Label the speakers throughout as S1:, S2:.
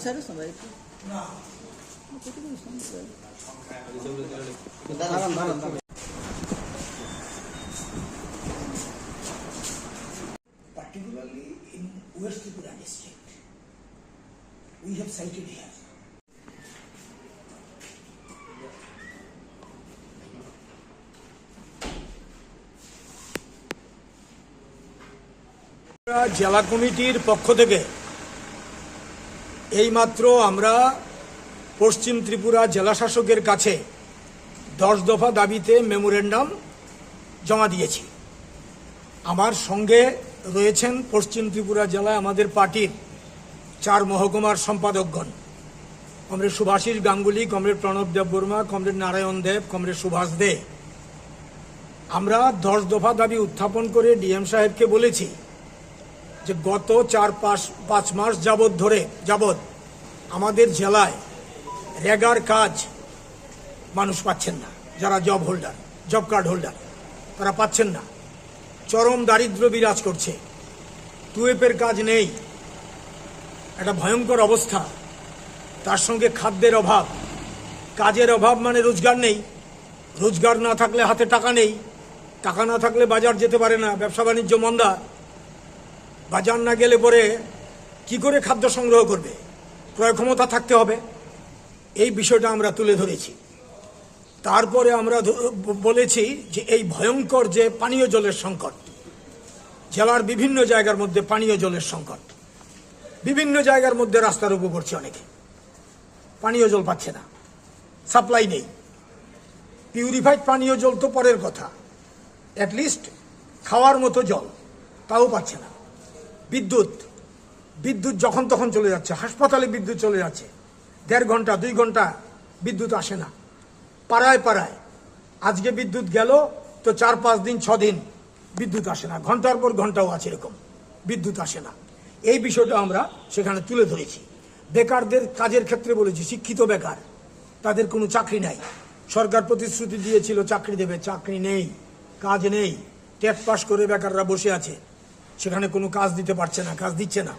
S1: Particularly in West Tripura district, we have cited here. জেলা কমিটির পক্ষ থেকে এইমাত্র আমরা পশ্চিম ত্রিপুরা জেলা শাসকের কাছে 10 দফা দাবিতে মেমোরেন্ডাম জমা দিয়েছি। আমার সঙ্গে রয়েছেন পশ্চিম ত্রিপুরা জেলায় আমাদের পার্টির 4 মহকুমার সম্পাদকগণ, comrade Subhashis Ganguly, comrade Pranab Debbarma, comrade Narayan Deb, comrade Subhash De. আমরা 10 দফা দাবি উত্থাপন করে ডিএম সাহেবকে বলেছি যে গত 4-5 মাস যাবৎ আমাদের জেলায় রেগার কাজ মানুষ পাচ্ছেন না, যারা জব কার্ড হোল্ডার তারা পাচ্ছেন না। চরম দারিদ্র বিরাজ করছে, টুয়েপের কাজ নেই, একটা ভয়ঙ্কর অবস্থা। তার সঙ্গে খাদ্যের অভাব, কাজের অভাব মানে রোজগার নেই, রোজগার না থাকলে হাতে টাকা নেই, টাকা না থাকলে বাজার যেতে পারে না, ব্যবসা বাণিজ্য মন্দা, বাজার না গেলে পরে কি করে খাদ্য সংগ্রহ করবে, ক্রয় ক্ষমতা থাকতে হবে। এই বিষয়টা আমরা তুলে ধরেছি। তারপরে আমরা বলেছি যে এই ভয়ঙ্কর যে পানীয় জলের সংকট, জেলার বিভিন্ন জায়গার মধ্যে পানীয় জলের সংকট, বিভিন্ন জায়গার মধ্যে রাস্তা রোকো করছে, অনেকে পানীয় জল পাচ্ছে না, সাপ্লাই নেই। পিউরিফাইড পানীয় জল তো পরের কথা, অ্যাটলিস্ট খাওয়ার মতো জল তাও পাচ্ছে না। বিদ্যুৎ যখন তখন চলে যাচ্ছে, হাসপাতালে বিদ্যুৎ চলে যাচ্ছে, 1.5 ঘন্টা 2 ঘন্টা বিদ্যুৎ আসে না পাড়ায়। আজকে বিদ্যুৎ গেল তো 4-5 দিন 6 দিন বিদ্যুৎ আসে না, ঘন্টার পর ঘন্টাও আছে, এরকম বিদ্যুৎ আসে না। এই বিষয়টা আমরা সেখানে তুলে ধরেছি। বেকারদের কাজের ক্ষেত্রে বলেছি, শিক্ষিত বেকার, তাদের কোনো চাকরি নাই। সরকার প্রতিশ্রুতি দিয়েছিল চাকরি দেবে, চাকরি নেই, কাজ নেই, টেট পাস করে বেকাররা বসে আছে, সেখানে কোনো কাজ দিতে পারছে না, কাজ দিচ্ছে না।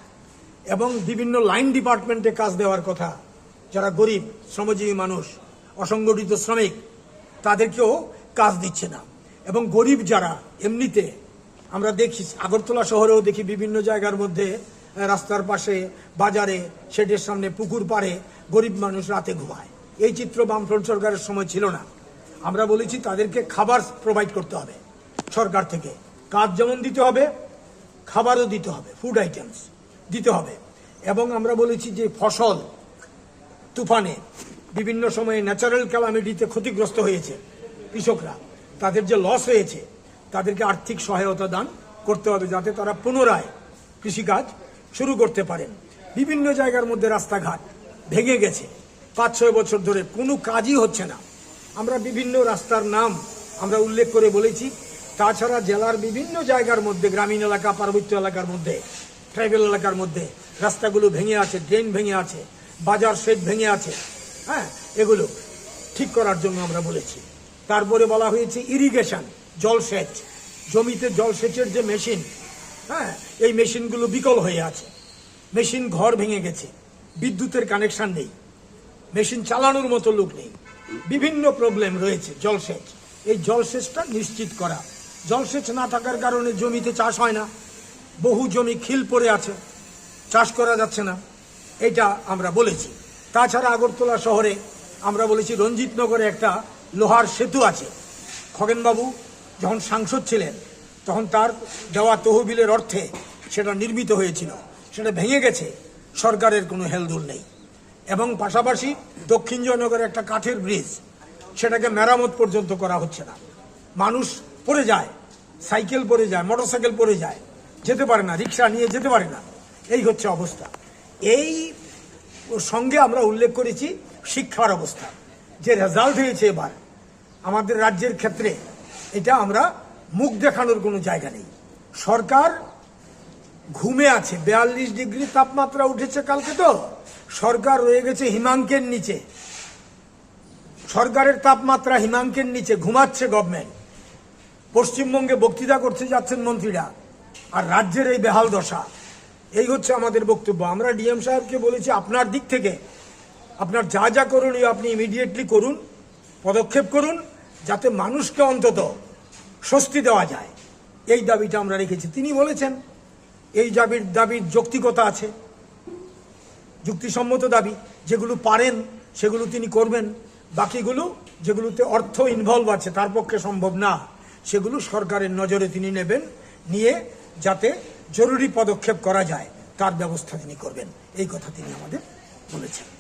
S1: এবং বিভিন্ন লাইন ডিপার্টমেন্টে কাজ দেওয়ার কথা, যারা গরিব শ্রমজীবী মানুষ, অসংগঠিত শ্রমিক, তাদেরকেও কাজ দিচ্ছে না। এবং গরিব যারা এমনিতে আমরা দেখি, আগরতলা শহরেও দেখি বিভিন্ন জায়গার মধ্যে রাস্তার পাশে, বাজারে, শেডের সামনে, পুকুর পাড়ে গরিব মানুষ রাতে ঘুমায়। এই চিত্র বামফ্রন্ট সরকারের সময় ছিল না। আমরা বলেছি তাদেরকে খাবার প্রোভাইড করতে হবে সরকার থেকে, কাজ যেমন দিতে হবে, খাবারও দিতে হবে, ফুড আইটেমস দিতে হবে। এবং আমরা বলেছি যে ফসল তুফানে বিভিন্ন সময়ে ন্যাচারাল ক্যালামিটিতে ক্ষতিগ্রস্ত হয়েছে কৃষকরা, তাদের যে লস হয়েছে তাদেরকে আর্থিক সহায়তা দান করতে হবে, যাতে তারা পুনরায় কৃষিকাজ শুরু করতে পারেন। বিভিন্ন জায়গার মধ্যে রাস্তাঘাট ভেঙে গেছে, 5-6 বছর ধরে কোনো কাজই হচ্ছে না। আমরা বিভিন্ন রাস্তার নাম আমরা উল্লেখ করে বলেছি। তাছাড়া জেলার বিভিন্ন জায়গার মধ্যে, গ্রামীণ এলাকা, পার্বত্য এলাকার মধ্যে, ট্রাইবেল এলাকার মধ্যে রাস্তাগুলো ভেঙে আছে, ড্রেন ভেঙে আছে, বাজার শেড ভেঙে আছে। হ্যাঁ, এগুলো ঠিক করার জন্য আমরা বলেছি। তারপরে বলা হয়েছে ইরিগেশন, জলসেচ, জমিতে জলসেচের যে মেশিন, হ্যাঁ, এই মেশিনগুলো বিকল হয়ে আছে, মেশিন ঘর ভেঙে গেছে, বিদ্যুতের কানেকশন নেই, মেশিন চালানোর মতো লোক নেই, বিভিন্ন প্রবলেম রয়েছে। জলসেচ, এই জলসেচটা নিশ্চিত করা। জলসেচ না থাকার কারণে জমিতে চাষ হয় না, বহু জমি খিল পড়ে আছে, চাষ করা যাচ্ছে না, এটা আমরা বলেছি। তাছাড়া আগরতলা শহরে আমরা বলেছি রঞ্জিতনগরে একটা লোহার সেতু আছে, খগেনবাবু যখন সাংসদ ছিলেন তখন তার দেওয়া তহবিলের অর্থে সেটা নির্মিত হয়েছিল, সেটা ভেঙে গেছে, সরকারের কোনো হেলদোল নেই। এবং পাশাপাশি দক্ষিণ জয়নগরে একটা কাঠের ব্রিজ, সেটাকে মেরামত পর্যন্ত করা হচ্ছে না, মানুষ পড়ে যায়, সাইকেল পড়ে যায়, মোটরসাইকেল পড়ে যায়, যেতে পারে না, রিক্সা নিয়ে যেতে পারে না, এই হচ্ছে অবস্থা। এই সঙ্গে আমরা উল্লেখ করেছি শিক্ষার অবস্থা, যে রেজাল্ট হয়েছে এবার আমাদের রাজ্যের ক্ষেত্রে, এটা আমরা মুখ দেখানোর কোনো জায়গা নেই। সরকার ঘুমে আছে, 42 ডিগ্রি তাপমাত্রা উঠেছে কালকে, তো সরকার রয়ে গেছে হিমাঙ্কের নিচে, সরকারের তাপমাত্রা হিমাঙ্কের নিচে, ঘুমাচ্ছে গভর্নমেন্ট। পশ্চিমবঙ্গে বক্তৃতা করতে যাচ্ছেন মন্ত্রীরা, আর রাজ্যের এই বেহাল দশা। এই হচ্ছে আমাদের বক্তব্য। আমরা ডিএম সাহেবকে বলেছি আপনার দিক থেকে আপনার যা যা করণীয় আপনি ইমিডিয়েটলি করুন, পদক্ষেপ করুন, যাতে মানুষকে অন্তত স্বস্তি দেওয়া যায়। এই দাবিটা আমরা রেখেছি। তিনি বলেছেন এই দাবির যৌক্তিকতা আছে, যুক্তিসম্মত দাবি। যেগুলো পারেন সেগুলো তিনি করবেন, বাকিগুলো যেগুলোতে অর্থ ইনভলভ আছে তার পক্ষে সম্ভব না, সেগুলো সরকারের নজরে তিনি নেবেন, নিয়ে যাতে জরুরি পদক্ষেপ করা যায় তার ব্যবস্থা তিনি করবেন। এই কথা তিনি আমাদের বলেছেন।